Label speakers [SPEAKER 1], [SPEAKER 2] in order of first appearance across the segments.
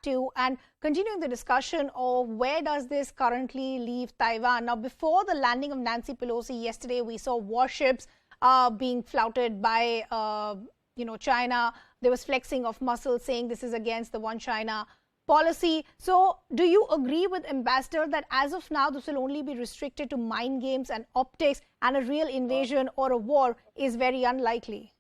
[SPEAKER 1] to and continuing the discussion of where does this currently leave Taiwan. Now, before the landing of Nancy Pelosi yesterday, we saw warships being flouted by China. There was flexing of muscles saying this is against the one China policy. So do you agree with Ambassador that as of now this will only be restricted to mind games and optics, and a real invasion or a war is very unlikely?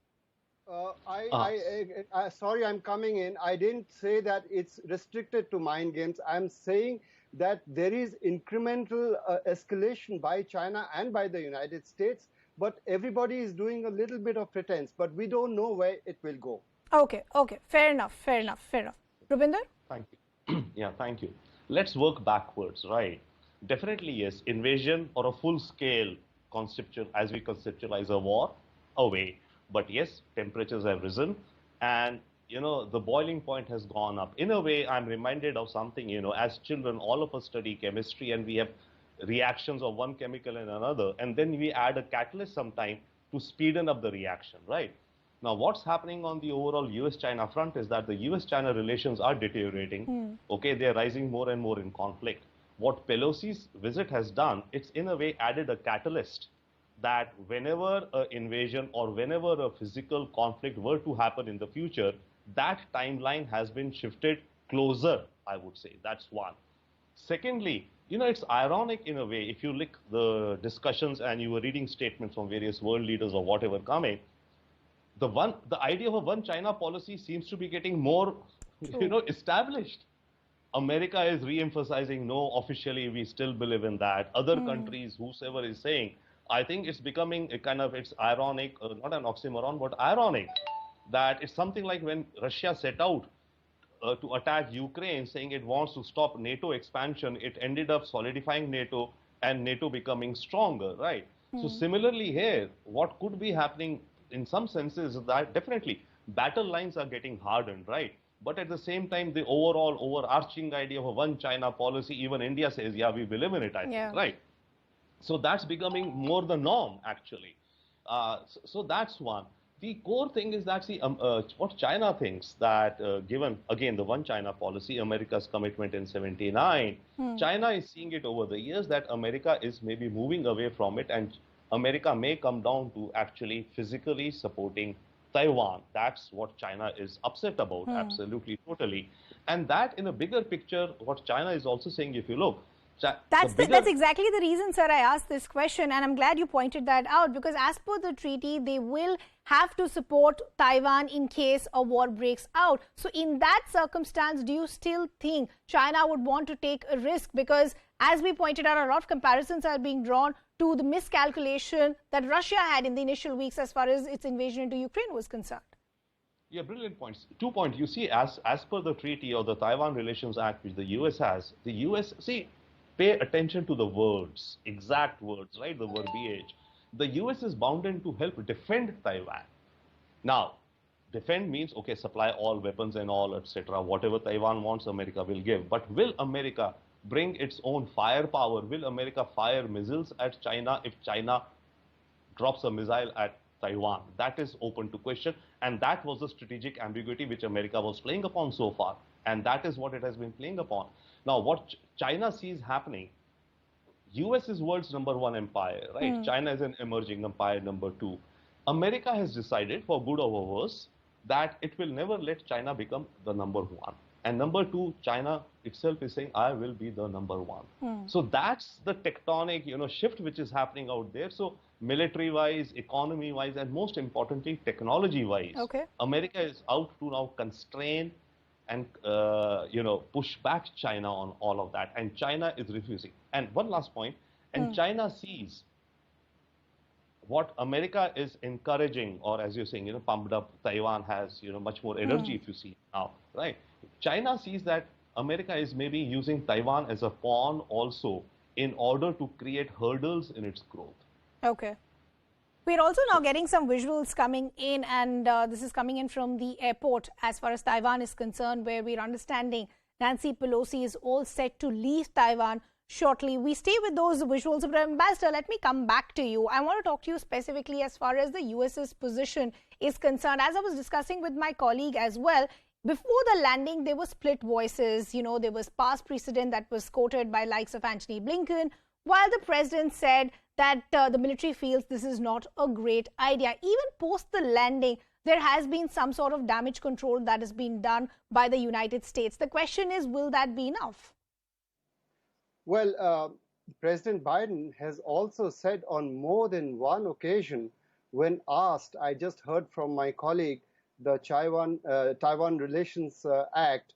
[SPEAKER 2] Sorry, I'm coming in. I didn't say that it's restricted to mind games. I'm saying that there is incremental escalation by China and by the United States, but everybody is doing a little bit of pretense, but we don't know where it will go.
[SPEAKER 1] Okay. Fair enough. Rubinder?
[SPEAKER 3] Thank you. Yeah, thank you. Let's work backwards, right? Definitely, yes, invasion or a full-scale as we conceptualize a war, away. But yes, temperatures have risen and, the boiling point has gone up. In a way, I'm reminded of something, as children, all of us study chemistry and we have reactions of one chemical and another, and then we add a catalyst sometime to speeden up the reaction, right? Now, what's happening on the overall U.S.-China front is that the U.S.-China relations are deteriorating. Okay, they're rising more and more in conflict. What Pelosi's visit has done, it's in a way added a catalyst that whenever an invasion or whenever a physical conflict were to happen in the future, that timeline has been shifted closer, I would say. That's one. Secondly, it's ironic in a way, if you look the discussions and you were reading statements from various world leaders or whatever coming, the idea of a one China policy seems to be getting more, established. America is re-emphasizing, no, officially we still believe in that. Other countries, whosoever is saying, I think it's becoming it's ironic, not an oxymoron, but ironic, that it's something like when Russia set out to attack Ukraine, saying it wants to stop NATO expansion, it ended up solidifying NATO and NATO becoming stronger, right? So similarly here, what could be happening in some senses is that definitely battle lines are getting hardened, right? But at the same time, the overall overarching idea of a one China policy, even India says, yeah, we believe in it, I think, right? So that's becoming more the norm, actually. So that's one. The core thing is that, what China thinks that given, again, the one China policy, America's commitment in 79, China is seeing it over the years that America is maybe moving away from it, and America may come down to actually physically supporting Taiwan. That's what China is upset about, absolutely, totally. And that in a bigger picture, what China is also saying, if you look,
[SPEAKER 1] that's exactly the reason, sir, I asked this question, and I'm glad you pointed that out, because as per the treaty, they will have to support Taiwan in case a war breaks out. So in that circumstance, do you still think China would want to take a risk? Because as we pointed out, a lot of comparisons are being drawn to the miscalculation that Russia had in the initial weeks as far as its invasion into Ukraine was concerned.
[SPEAKER 3] Yeah, brilliant points. 2 points. You see, as per the treaty or the Taiwan Relations Act, which the U.S. has, the U.S., pay attention to the words, exact words, right, the verbiage. The U.S. is bound to help defend Taiwan. Now, defend means, okay, supply all weapons and all, etc. Whatever Taiwan wants, America will give. But will America bring its own firepower? Will America fire missiles at China if China drops a missile at Taiwan? That is open to question. And that was the strategic ambiguity which America was playing upon so far. And that is what it has been playing upon. Now, what China sees happening, US is world's #1 empire, right? China is an emerging empire #2. America has decided, for good or worse, that it will never let China become the #1. And #2, China itself is saying, I will be the #1. So that's the tectonic, shift which is happening out there. So military-wise, economy-wise, and most importantly, technology-wise, America is out to now constrain and, push back China on all of that. And China is refusing. And one last point, and China sees what America is encouraging, or as you're saying, pumped up, Taiwan has, much more energy if you see now, right? China sees that America is maybe using Taiwan as a pawn also in order to create hurdles in its growth.
[SPEAKER 1] Okay. We're also now getting some visuals coming in, and this is coming in from the airport as far as Taiwan is concerned, where we're understanding Nancy Pelosi is all set to leave Taiwan shortly. We stay with those visuals. But Ambassador, let me come back to you. I want to talk to you specifically as far as the US's position is concerned. As I was discussing with my colleague as well, before the landing, there were split voices. You know, there was past precedent that was quoted by likes of Antony Blinken, while the president said that the military feels this is not a great idea. Even post the landing, there has been some sort of damage control that has been done by the United States. The question is, will that be enough?
[SPEAKER 2] Well, President Biden has also said on more than one occasion, when asked, I just heard from my colleague, the Taiwan Relations Act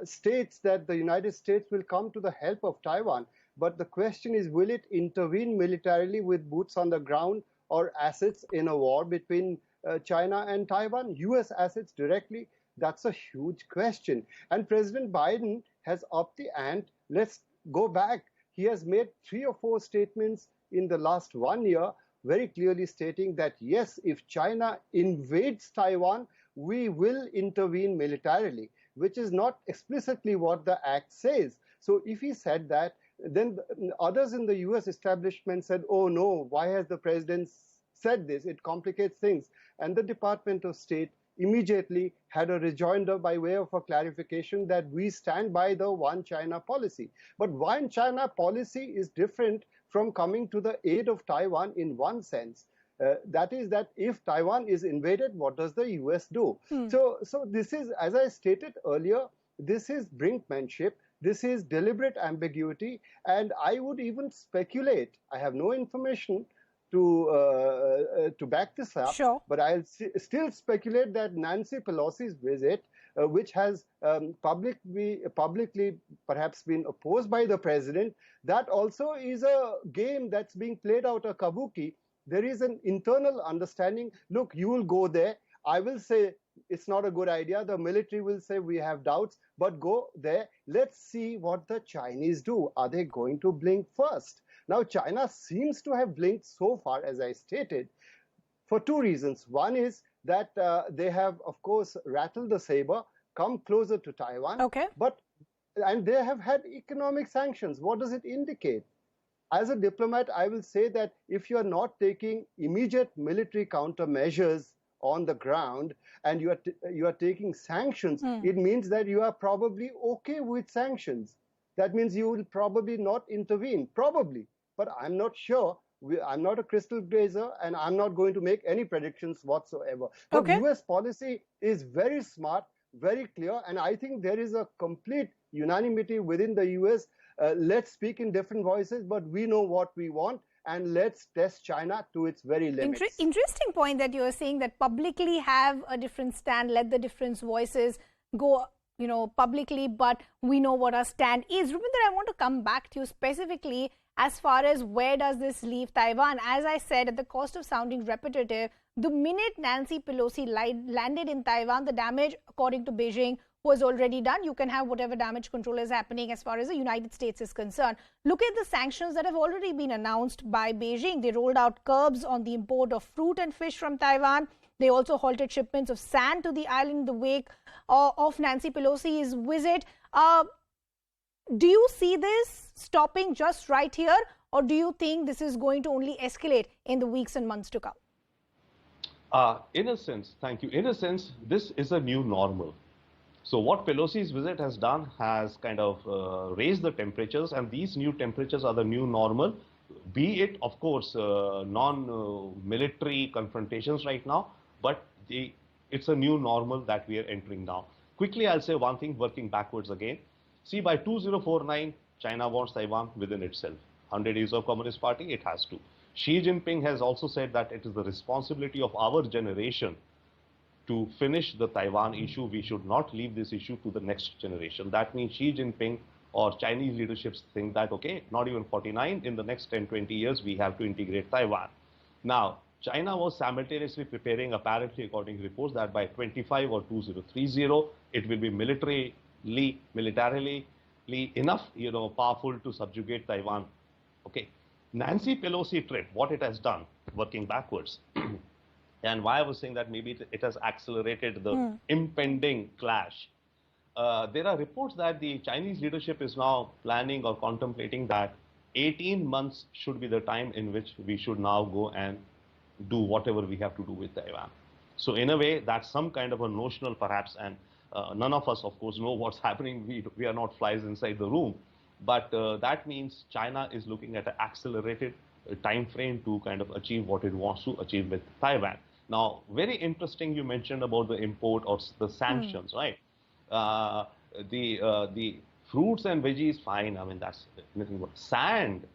[SPEAKER 2] states that the United States will come to the help of Taiwan. But the question is, will it intervene militarily with boots on the ground or assets in a war between China and Taiwan? U.S. assets directly? That's a huge question. And President Biden has upped the ante. Let's go back. He has made 3 or 4 statements in the last 1 year, very clearly stating that, yes, if China invades Taiwan, we will intervene militarily, which is not explicitly what the act says. So if he said that, then others in the U.S. establishment said, oh no, why has the president said this? It complicates things. And the Department of State immediately had a rejoinder by way of a clarification that we stand by the one China policy. But one China policy is different from coming to the aid of Taiwan in one sense. That is that if Taiwan is invaded, what does the U.S. do? So this is, as I stated earlier, this is brinkmanship. This is deliberate ambiguity. And I would even speculate, I have no information to back this up,
[SPEAKER 1] sure,
[SPEAKER 2] but I'll still speculate that Nancy Pelosi's visit, which has publicly perhaps been opposed by the president, that also is a game that's being played out, a kabuki. There is an internal understanding. Look, you will go there. I will say it's not a good idea. The military will say we have doubts, but go there. Let's see what the Chinese do. Are they going to blink first? Now, China seems to have blinked so far, as I stated, for 2 reasons. One is that they have, of course, rattled the saber, come closer to Taiwan.
[SPEAKER 1] Okay.
[SPEAKER 2] And they have had economic sanctions. What does it indicate? As a diplomat, I will say that if you are not taking immediate military countermeasures on the ground and you are taking sanctions, it means that you are probably okay with sanctions. That means you will probably not intervene, probably. But I'm not sure. I'm not a crystal gazer, and I'm not going to make any predictions whatsoever. But
[SPEAKER 1] okay.
[SPEAKER 2] U.S. policy is very smart, very clear, and I think there is a complete unanimity within the U.S. Let's speak in different voices, but we know what we want, and let's test China to its very limits.
[SPEAKER 1] Interesting point that you're saying, that publicly have a different stand, let the different voices go, you know, publicly, but we know what our stand is. Rupinder, I want to come back to you specifically as far as where does this leave Taiwan. As I said, at the cost of sounding repetitive, the minute Nancy Pelosi landed in Taiwan, the damage, according to Beijing, was already done. You can have whatever damage control is happening as far as the United States is concerned. Look at the sanctions that have already been announced by Beijing. They rolled out curbs on the import of fruit and fish from Taiwan. They also halted shipments of sand to the island in the wake of Nancy Pelosi's visit. Do you see this stopping just right here, or do you think this is going to only escalate in the weeks and months to come?
[SPEAKER 3] In a sense, thank you. In a sense, this is a new normal. So what Pelosi's visit has done has kind of raised the temperatures, and these new temperatures are the new normal, be it, of course, non-military confrontations right now, but it's a new normal that we are entering now. Quickly, I'll say one thing, working backwards again. See, by 2049, China wants Taiwan within itself. 100 years of Communist Party, it has to. Xi Jinping has also said that it is the responsibility of our generation to finish the Taiwan issue. We should not leave this issue to the next generation. That means Xi Jinping or Chinese leaderships think that, okay, not even 49, in the next 10, 20 years, we have to integrate Taiwan. Now, China was simultaneously preparing, apparently, according to reports, that by 25 or 2030, it will be militarily enough, powerful to subjugate Taiwan. Okay. Nancy Pelosi trip, what it has done, working backwards, and why I was saying that maybe it has accelerated the impending clash. There are reports that the Chinese leadership is now planning or contemplating that 18 months should be the time in which we should now go and do whatever we have to do with Taiwan. So in a way, that's some kind of a notional perhaps, and None of us, of course, know what's happening. We are not flies inside the room. But that means China is looking at an accelerated time frame to kind of achieve what it wants to achieve with Taiwan. Now, very interesting you mentioned about the import or the sanctions, right? Uh, the fruits and veggies, fine. I mean, that's nothing but sand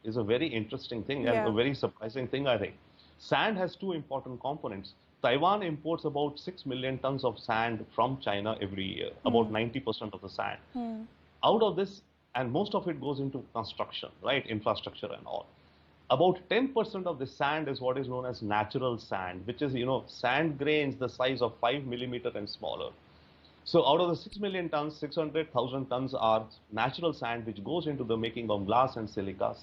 [SPEAKER 3] is a very interesting thing and a very surprising thing, I think. Sand has two important components. Taiwan imports about 6 million tons of sand from China every year, about 90% of the sand. Out of this, and most of it goes into construction, right? Infrastructure and all. About 10% of the sand is what is known as natural sand, which is, sand grains the size of 5 millimeter and smaller. So out of the 6 million tons, 600,000 tons are natural sand, which goes into the making of glass and silicon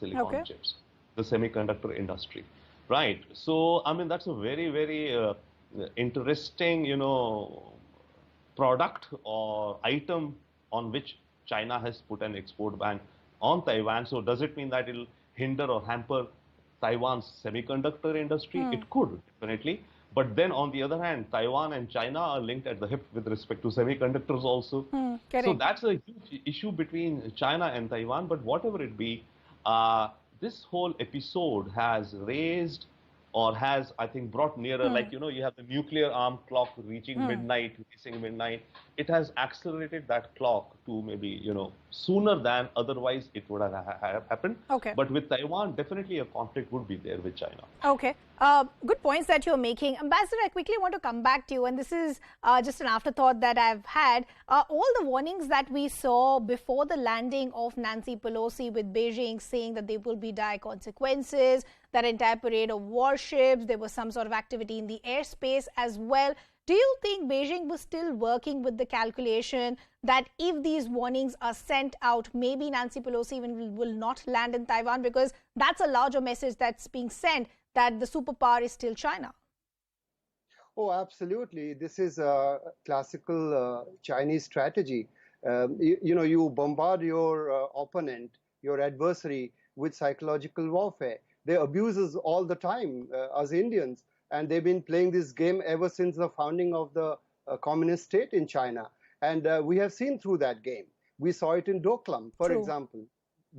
[SPEAKER 3] chips, the semiconductor industry, right? So, I mean, that's a very, very interesting, product or item on which China has put an export ban on Taiwan. So does it mean that it'll hinder or hamper Taiwan's semiconductor industry? It could, definitely. But then on the other hand, Taiwan and China are linked at the hip with respect to semiconductors also. So that's a huge issue between China and Taiwan. But whatever it be, this whole episode has raised or has, I think, brought nearer, like, you have the nuclear arm clock reaching midnight, reaching midnight. It has accelerated that clock to maybe, sooner than otherwise it would have happened. But with Taiwan, definitely a conflict would be there with China.
[SPEAKER 1] Good points that you're making. Ambassador, I quickly want to come back to you, and this is just an afterthought that I've had. All the warnings that we saw before the landing of Nancy Pelosi, with Beijing saying that there will be dire consequences, that entire parade of warships, there was some sort of activity in the airspace as well. Do you think Beijing was still working with the calculation that if these warnings are sent out, maybe Nancy Pelosi even will not land in Taiwan, because that's a larger message that's being sent, that the superpower is still China?
[SPEAKER 2] Oh, absolutely. This is a classical Chinese strategy. You bombard your opponent, your adversary, with psychological warfare. They abuse us all the time, as Indians, and they've been playing this game ever since the founding of the communist state in China. And we have seen through that game. We saw it in Doklam, for example.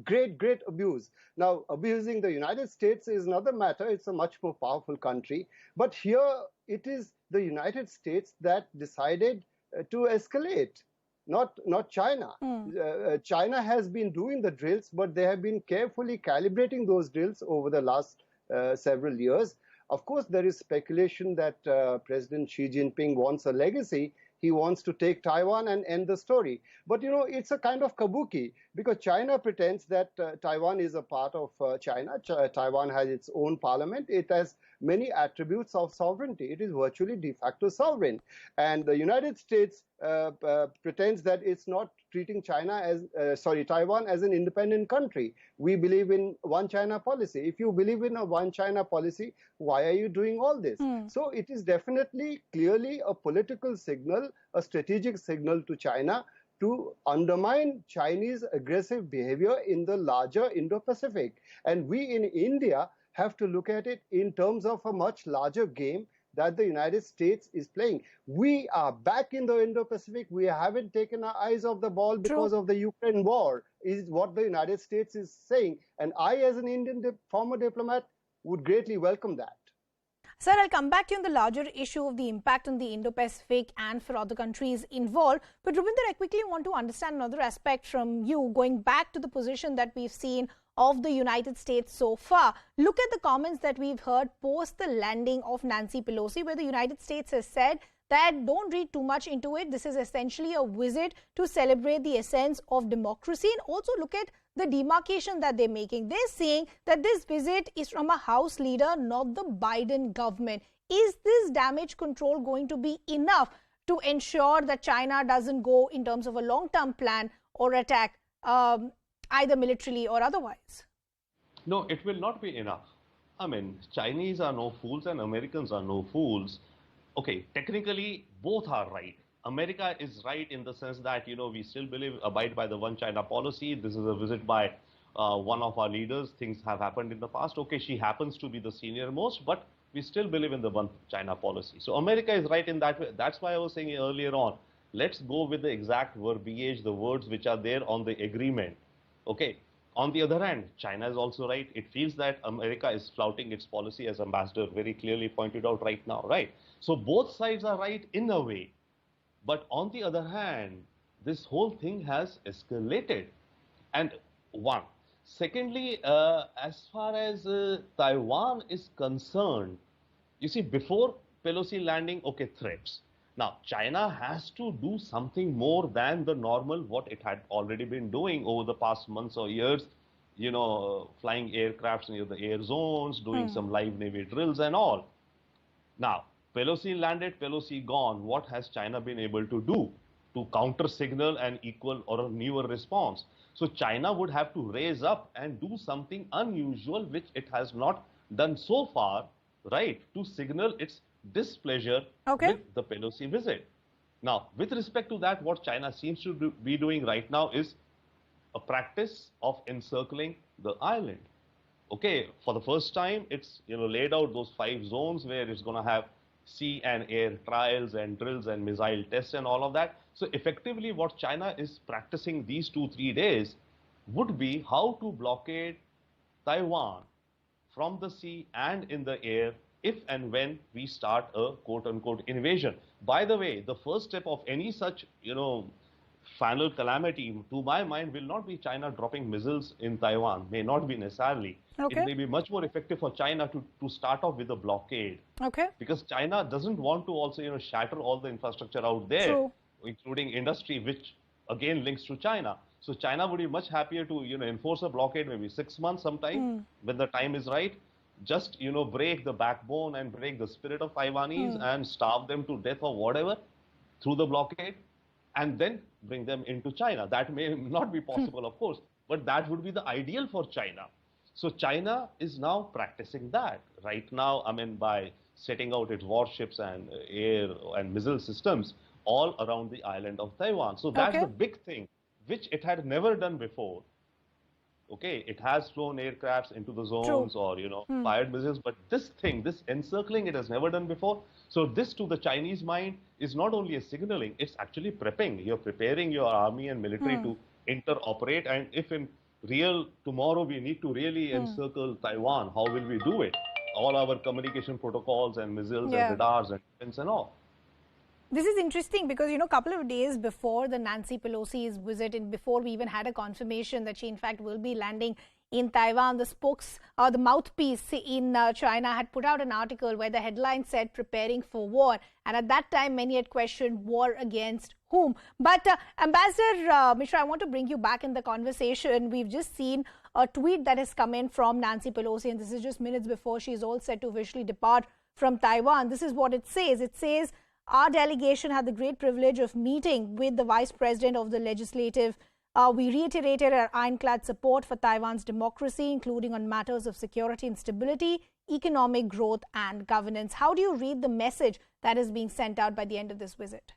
[SPEAKER 2] Great abuse. Now, abusing the United States is another matter. It's a much more powerful country. But here, it is the United States that decided to escalate, not China. China has been doing the drills, but they have been carefully calibrating those drills over the last several years. Of course, there is speculation that President Xi Jinping wants a legacy. He wants to take Taiwan and end the story. But, it's a kind of kabuki, because China pretends that Taiwan is a part of China. Taiwan has its own parliament. It has many attributes of sovereignty. It is virtually de facto sovereign. And the United States pretends that it's not treating Taiwan as an independent country. We believe in one China policy. If you believe in a one China policy, why are you doing all this? So it is definitely, clearly a political signal, a strategic signal to China to undermine Chinese aggressive behavior in the larger Indo-Pacific. And we in India have to look at it in terms of a much larger game that the United States is playing. We are back in the Indo-Pacific. We haven't taken our eyes off the ball because of the Ukraine war, is what the United States is saying. And I, as an Indian former diplomat, would greatly welcome that.
[SPEAKER 1] Sir, I'll come back to you on the larger issue of the impact on the Indo-Pacific and for other countries involved. But Rubinder, I quickly want to understand another aspect from you, going back to the position that we've seen of the United States so far. Look at the comments that we've heard post the landing of Nancy Pelosi, where the United States has said that don't read too much into it. This is essentially a visit to celebrate the essence of democracy. And also look at the demarcation that they're making. They're saying that this visit is from a House leader, not the Biden government. Is this damage control going to be enough to ensure that China doesn't go in terms of a long-term plan or attack, either militarily or otherwise?
[SPEAKER 3] No, it will not be enough. I mean, Chinese are no fools and Americans are no fools. Okay, technically, both are right. America is right in the sense that, we still abide by the one China policy. This is a visit by one of our leaders. Things have happened in the past. Okay, she happens to be the senior most, but we still believe in the one China policy. So America is right in that way. That's why I was saying earlier on, let's go with the exact verbiage, the words which are there on the agreement. Okay. On the other hand, China is also right. It feels that America is flouting its policy, as Ambassador very clearly pointed out right now, right? So both sides are right in a way. But on the other hand, this whole thing has escalated. And one. Secondly, as far as Taiwan is concerned, you see, before Pelosi landing, okay, threats. Now, China has to do something more than the normal, what it had already been doing over the past months or years, flying aircrafts near the air zones, doing some live Navy drills and all. Now, Pelosi landed, Pelosi gone. What has China been able to do to counter signal an equal or a newer response? So China would have to raise up and do something unusual, which it has not done so far, right, to signal its displeasure with the Pelosi visit. Now, with respect to that, what China seems to be doing right now is a practice of encircling the island. Okay, for the first time, it's laid out those 5 zones where it's going to have sea and air trials and drills and missile tests and all of that. So effectively, what China is practicing these 2-3 days would be how to blockade Taiwan from the sea and in the air if and when we start a quote-unquote invasion. By the way, the first step of any such, final calamity, to my mind, will not be China dropping missiles in Taiwan, may not be necessarily.
[SPEAKER 1] Okay.
[SPEAKER 3] It may be much more effective for China to start off with a blockade.
[SPEAKER 1] Okay.
[SPEAKER 3] Because China doesn't want to also, shatter all the infrastructure out there,
[SPEAKER 1] True.
[SPEAKER 3] including industry, which again links to China. So China would be much happier to, enforce a blockade maybe 6 months sometime when the time is right. Just, break the backbone and break the spirit of Taiwanese and starve them to death or whatever through the blockade, and then bring them into China. That may not be possible, of course, but that would be the ideal for China. So China is now practicing that right now, by setting out its warships and air and missile systems all around the island of Taiwan. So that's the big thing, which it had never done before. Okay, it has flown aircrafts into the zones or, fired missiles, but this thing, this encircling, it has never done before. So this, to the Chinese mind, is not only a signaling, it's actually prepping. You're preparing your army and military to interoperate. And if in real tomorrow we need to really encircle Taiwan, how will we do it? All our communication protocols and missiles and radars and defense and all.
[SPEAKER 1] This is interesting because, a couple of days before the Nancy Pelosi's visit and before we even had a confirmation that she, in fact, will be landing in Taiwan, the mouthpiece in China had put out an article where the headline said preparing for war. And at that time, many had questioned war against whom. But Ambassador Mishra, I want to bring you back in the conversation. We've just seen a tweet that has come in from Nancy Pelosi, and this is just minutes before she's all set to officially depart from Taiwan. This is what it says. It says, our delegation had the great privilege of meeting with the Vice President of the Legislative. We reiterated our ironclad support for Taiwan's democracy, including on matters of security and stability, economic growth and governance. How do you read the message that is being sent out by the end of this visit?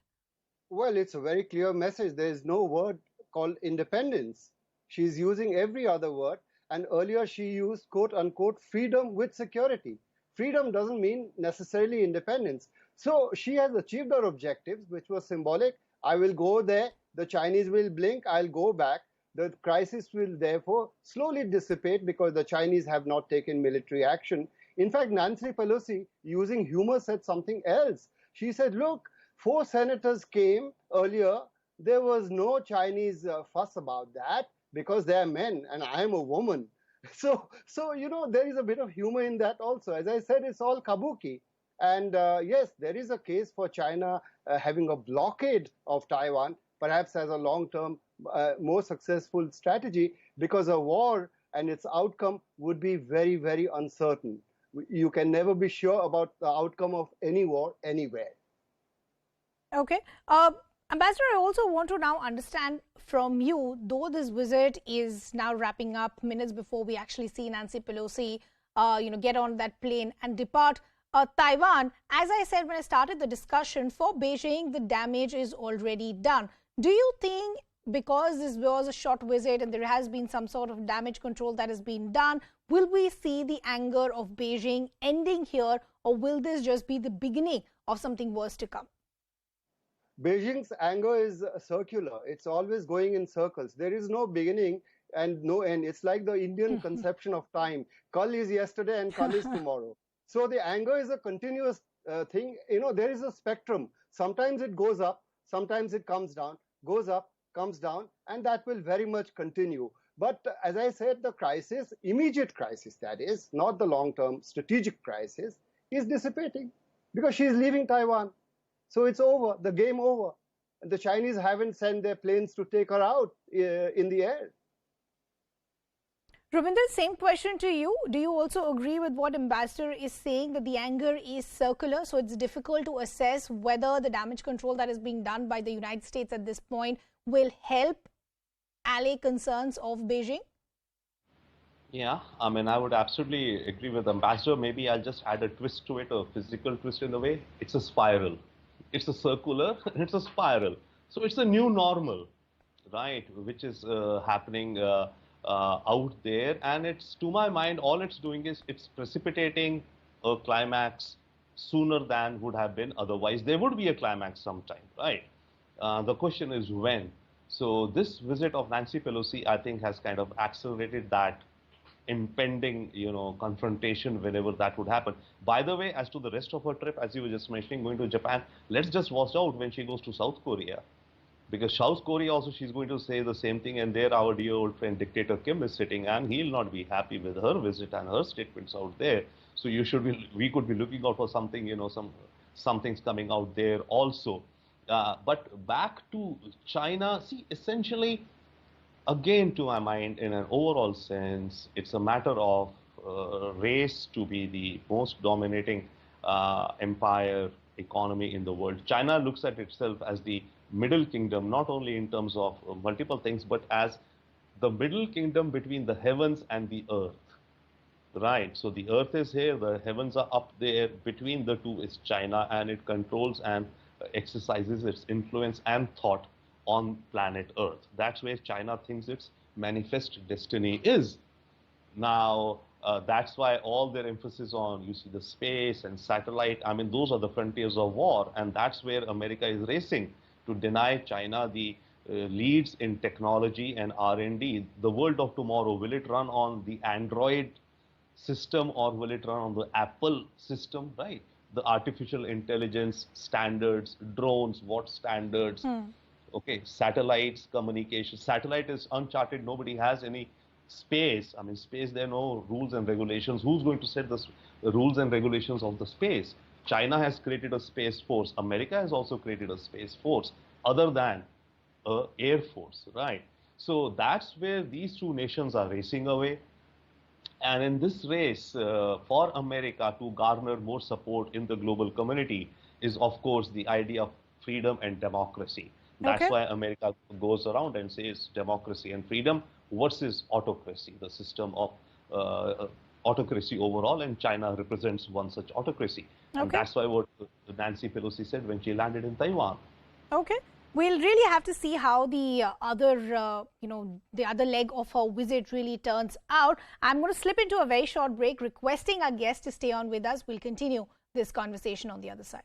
[SPEAKER 2] Well, it's a very clear message. There is no word called independence. She's using every other word. And earlier she used, quote unquote, freedom with security. Freedom doesn't mean necessarily independence. So she has achieved her objectives, which was symbolic. I will go there. The Chinese will blink. I'll go back. The crisis will therefore slowly dissipate because the Chinese have not taken military action. In fact, Nancy Pelosi, using humor, said something else. She said, look, 4 senators came earlier. There was no Chinese fuss about that because they're men and I am a woman. So there is a bit of humor in that also. As I said, it's all kabuki. And yes, there is a case for China having a blockade of Taiwan, perhaps as a long-term, more successful strategy, because a war and its outcome would be very, very uncertain. You can never be sure about the outcome of any war anywhere.
[SPEAKER 1] Okay. Ambassador, I also want to now understand from you, though this visit is now wrapping up minutes before we actually see Nancy Pelosi, get on that plane and depart Taiwan. As I said when I started the discussion, for Beijing, the damage is already done. Do you think because this was a short visit and there has been some sort of damage control that has been done, will we see the anger of Beijing ending here, or will this just be the beginning of something worse to come?
[SPEAKER 2] Beijing's anger is circular. It's always going in circles. There is no beginning and no end. It's like the Indian conception of time. Kal is yesterday and kal is tomorrow. So the anger is a continuous thing. You know, there is a spectrum. Sometimes it goes up, sometimes it comes down, goes up, comes down, and that will very much continue. But as I said, the crisis, immediate crisis that is, not the long-term strategic crisis, is dissipating because she is leaving Taiwan. So it's over, the game over. The Chinese haven't sent their planes to take her out in the air.
[SPEAKER 1] Ravinder, same question to you. Do you also agree with what Ambassador is saying, that the anger is circular, so it's difficult to assess whether the damage control that is being done by the United States at this point will help allay concerns of Beijing?
[SPEAKER 3] Yeah, I mean, I would absolutely agree with Ambassador. Maybe I'll just add a twist to it, a physical twist in the way. It's a spiral. It's a circular, and it's a spiral. So it's a new normal, right, which is happening out there. And it's, to my mind, all it's doing is it's precipitating a climax sooner than would have been otherwise. There would be a climax sometime, right? The question is when. So this visit of Nancy Pelosi, I think, has kind of accelerated that impending, confrontation whenever that would happen. By the way, as to the rest of her trip, as you were just mentioning, going to Japan, let's just watch out when she goes to South Korea. Because South Korea also, she's going to say the same thing, and there our dear old friend dictator Kim is sitting, and he'll not be happy with her visit and her statements out there. So we could be looking out for something, something's coming out there also. But back to China, see, essentially, again, to my mind, in an overall sense, it's a matter of race to be the most dominating empire economy in the world. China looks at itself as the middle kingdom, not only in terms of multiple things, but as the middle kingdom between the heavens and the earth. Right, so the earth is here, the heavens are up there, between the two is China, and it controls and exercises its influence and thought on planet Earth. That's where China thinks its manifest destiny is. Now, that's why all their emphasis on, you see, the space and satellite, I mean, those are the frontiers of war, and that's where America is racing to deny China the leads in technology and R&D. The world of tomorrow, will it run on the Android system or will it run on the Apple system, right? The artificial intelligence standards, drones, what standards? Okay, satellites, communication. Satellite is uncharted. Nobody has any space. I mean, space, there are no rules and regulations. Who's going to set the rules and regulations of the space? China has created a space force. America has also created a space force other than air force, right? So that's where these two nations are racing away. And in this race, for America to garner more support in the global community is, of course, the idea of freedom and democracy. That's why America goes around and says democracy and freedom versus autocracy, the system of autocracy overall, and China represents one such autocracy. And that's why what Nancy Pelosi said when she landed in Taiwan.
[SPEAKER 1] Okay. We'll really have to see how the the other leg of her visit really turns out. I'm going to slip into a very short break, requesting our guests to stay on with us. We'll continue this conversation on the other side.